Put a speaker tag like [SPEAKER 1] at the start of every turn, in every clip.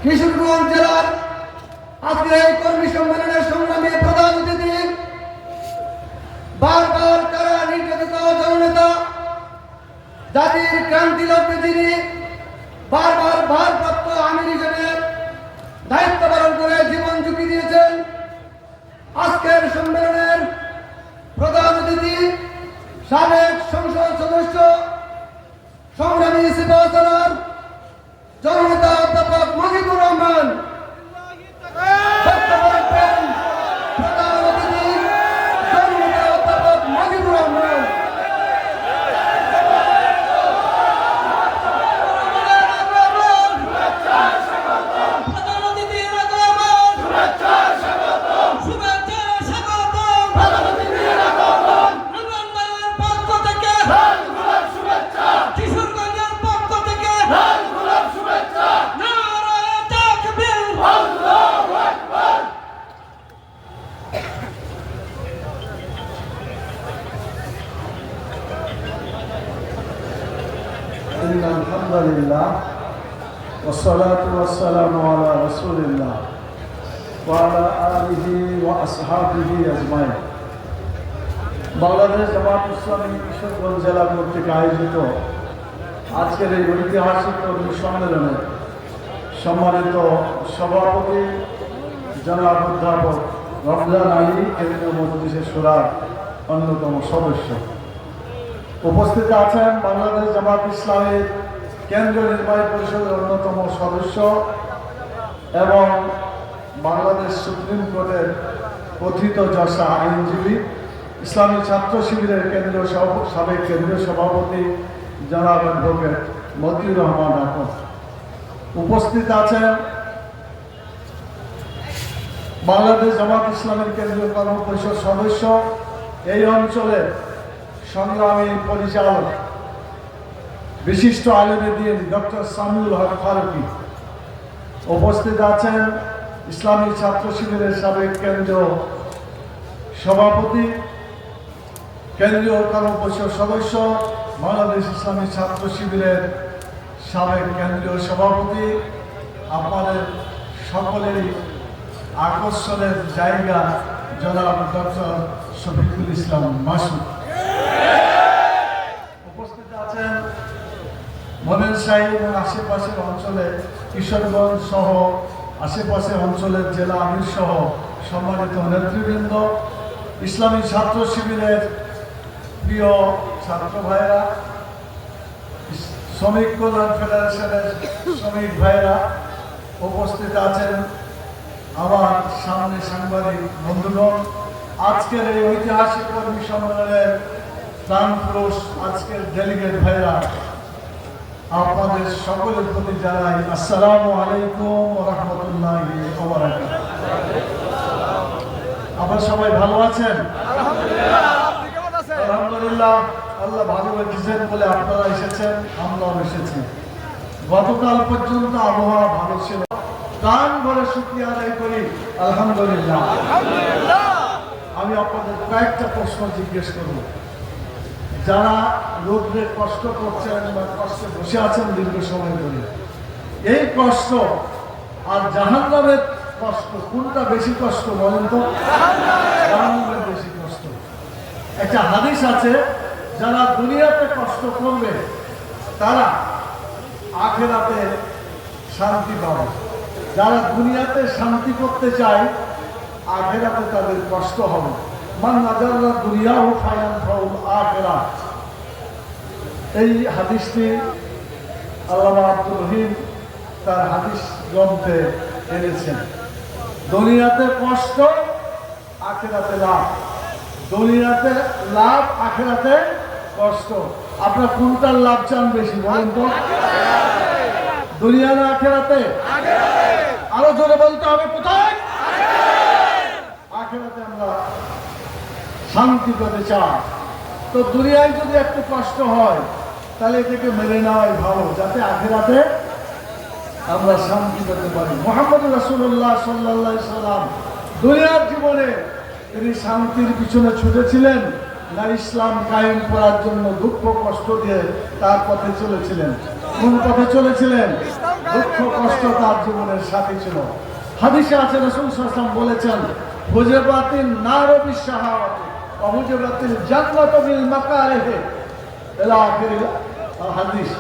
[SPEAKER 1] কিশোরগঞ্জ জেলার আজকের এই কর্মী সম্মেলনের সংগ্রামী প্রধান অতিথি, বারবার তারা নির্যাতিত জননেতা, জাতির ক্রান্তি লক্ষ্যে যিনি বারবার ভারপ্রাপ্ত আমির হিসেবে দায়িত্ব পালন করে জীবন ঝুঁকি দিয়েছেন, আজকের সম্মেলনের প্রধান অতিথি সাবেক সংসদ সদস্য সংগ্রামী সিপাহ থানার জননেতা অধ্যাপক মুজিবুর রহমান বক্তব্য রাখবেন। প্রধান অতিথি জননেতা অধ্যাপক মুজিবুর রহমান।
[SPEAKER 2] আলহামদুলিল্লাহ ওয়াসসালাতু ওয়াসসালামু আলা রাসূলিল্লাহ ওয়া আলা আলিহি ওয়া আসহাবিহি আজমাইন। বাংলাদেশ জামাত ইসলামী কিশোরগঞ্জ জেলা কর্তৃক আয়োজিত আজকের এই ঐতিহাসিক কর্মী সম্মেলনে সম্মানিত সভাপতি জনাব অধ্যাপক রমজান আলী কেন্দ্রীয় মজলিসে শুরার অন্যতম সদস্য, উপস্থিত আছেন বাংলাদেশ জামাত ইসলামীর কেন্দ্রীয় নির্বাহী পরিষদের অন্যতম সদস্য এবং বাংলাদেশ সুপ্রিম কোর্টের কথিত যশা আইনজীবী, ইসলামী ছাত্র শিবিরের সাবেক কেন্দ্রীয় সভাপতি জনাব অ্যাডভোকেট মতিউর রহমান আকন। উপস্থিত আছেন বাংলাদেশ জামাত ইসলামের কেন্দ্রীয় কর্মপরিষদ সদস্য, এই অঞ্চলের সংগ্রামী পরিচালক বিশিষ্ট আলেমে দিন ডক্টর সামিউল হক ফারুকী। উপস্থিত আছেন ইসলামী ছাত্র শিবিরের সাবেক কেন্দ্রীয় সভাপতি, কেন্দ্রীয় কর্মপরিষদ সদস্য, বাংলাদেশ ইসলামী ছাত্র শিবিরের সাবেক কেন্দ্রীয় সভাপতি, আপনাদের সকলেরই আকর্ষণের জায়গা জনাব ডক্টর শফিকুল ইসলাম মাসুদ। উপস্থিত আছেন মনেরশাহী এবং আশেপাশের অঞ্চলে কিশোরগঞ্জ সহ আশেপাশের অঞ্চলের জেলা আমির সহ সম্মানিত নেতৃবৃন্দ, ইসলামী ছাত্র শিবিরের প্রিয় ছাত্র ভাইরা, শ্রমিক কল্যাণ ফেডারেশনের শ্রমিক ভাইরা, উপস্থিত আছেন আমার সামনে সাংবাদিক বন্ধুগণ। আজকের এই ঐতিহাসিক কর্মী সম্মেলনের প্রাণ পুরুষ আজকের ডেলিগেট ভাইরা, আপনাদের সকলের প্রতি জানাই আসসালামু আলাইকুম ওয়া রাহমাতুল্লাহি ওয়া বারাকাতুহু। আপনারা সবাই ভালো আছেন? আলহামদুলিল্লাহ, আল্লাহ ভালো রেখেছেন বলে আপনারা এসেছেন, আমরাও এসেছি। গতকাল পর্যন্ত আবহাওয়া ভালো ছিল, প্রাণ ভরে শুকরিয়া আদায় করি আলহামদুলিল্লাহ। আমি আপনাদের কয়েকটা প্রশ্ন জিজ্ঞেস করব। যারা রোদে কষ্ট করছেন বা কষ্টে বসে আছেন দীর্ঘ সময় ধরে, এই কষ্ট আর জাহান্নামের কষ্ট কোনটা বেশি কষ্ট বলেন তো? জাহান্নামের বেশি কষ্ট। একটা হাদিস আছে, যারা দুনিয়াতে কষ্ট করবে তারা আখিরাতে শান্তি পাবে, যারা দুনিয়াতে শান্তি করতে চায় আখিরাতে তাদের কষ্ট হবে। মান নাজাল্লা দুনিয়াহু ফায়ানফাউল আখিরাহ। এই হাদিসটি আল্লামা আব্দুর রহিম তার হাদিস গ্রন্থে এনেছেন। দুনিয়াতে কষ্ট, আখিরাতে লাভ। দুনিয়াতে লাভ, আখিরাতে কষ্ট। আপনারা কোনটার লাভ চান বেশি বলেন তো? দুনিয়া না আখিরাতে? আরো জোরে বলতে হবে, কোথায়? আখিরাতে আমরা শান্তি পেতে চাই। তো দুনিয়ায় যদি একটু কষ্ট হয় তাহলে এটাকে মেনে নেওয়াই ভালো, যাতে আখিরাতে আমরা শান্তি পেতে পারি। মুহাম্মদ রাসূলুল্লাহ সাল্লাল্লাহু আলাইহি সাল্লাম দুনিয়ার জীবনে তিনি শান্তির পিছনে ছুটেছিলেন না ইসলাম কায়েম করার জন্য দুঃখ কষ্ট দিয়ে তার পথে চলেছিলেন? কোন পথে চলেছিলেন? দুঃখ কষ্ট তার জীবনের সাথী ছিল। হাদিসে আছে রাসূল সাল্লাল্লাহু আলাইহি ওয়াসাল্লাম বলেছেন, হুজবাতিন নারু বিশহাওয়াতি ওয়া হুজবাতিল জান্নাতু বিল মাকারিহি ইলা আখিরিল হাদিস।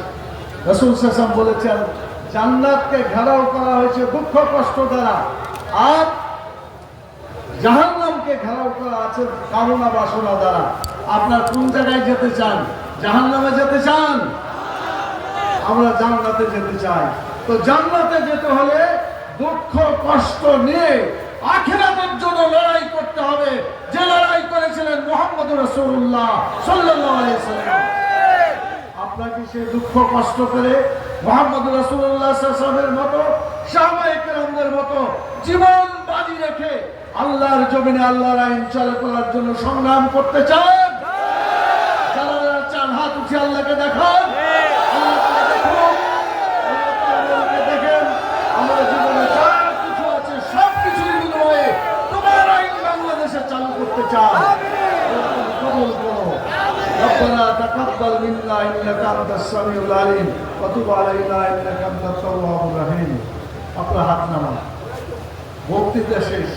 [SPEAKER 2] রাসূল সাল্লাল্লাহু আলাইহি ওয়াসাল্লাম বলেছেন, জান্নাতকে ঘেরাও করা হয়েছে দুঃখ কষ্ট দ্বারা, আর জাহান্নামকে ঘেরাও করা আছে কামনা বাসনা দ্বারা। আপনার কোন জায়গায় যেতে চান? জাহান্নামে যেতে চান? আমরা জান্নাতে যেতে চাই। তো জান্নাতে যেতে হলে দুঃখ কষ্ট নিয়ে আখিরাতের জন্য লড়াই করতে হবে, যে লড়াই করেছিলেন মুহাম্মদুর রাসূলুল্লাহ সাল্লাল্লাহু আলাইহি ওয়াসাল্লাম। আপনাকে সেই দুঃখ কষ্ট করে মুহাম্মদুর রাসূলুল্লাহ সাল্লাল্লাহু আলাইহি ওয়াসাল্লামের মতো সাহাবায়ে কেরামদের মতো জীবন বাজি রেখে আল্লাহর জমিনে আল্লাহর আইন চালু করার জন্য সংগ্রাম করতে চান? যারা যারা চান হাত উঠে আল্লাহকে দেখান। আল্লাহকে দেখুন, আল্লাহকে দেখেন। আমাদের জীবনে যা কিছু আছে সব কিছুর বিনিময়ে তোমার আইন বাংলাদেশে চালু করতে চান। কবুল করো। ربنا تقبل منا انك انت السميع العليم وتب علينا انك انت التواب الرحيم। আপনার হাত নামান। বক্তৃতা শেষ।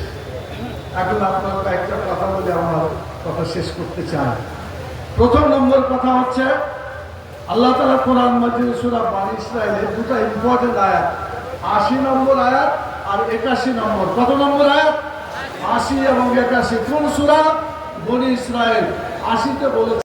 [SPEAKER 2] এখন আপনার কয়েকটা কথা বলে আমার কথা শেষ করতে চাই। প্রথম নম্বর কথা হচ্ছে, আল্লাহ তাআলা কোরআন মাজিদে সূরা বনী ইসরাঈলের দুটো ইম্পর্টেন্ট আয়াত, ৮০ নম্বর আয়াত আর ৮১ নম্বর। কত নম্বর আয়াত? ৮০ এবং ৮১। কোন সূরা? বনী ইসরাঈল। ৮০তে বলেছে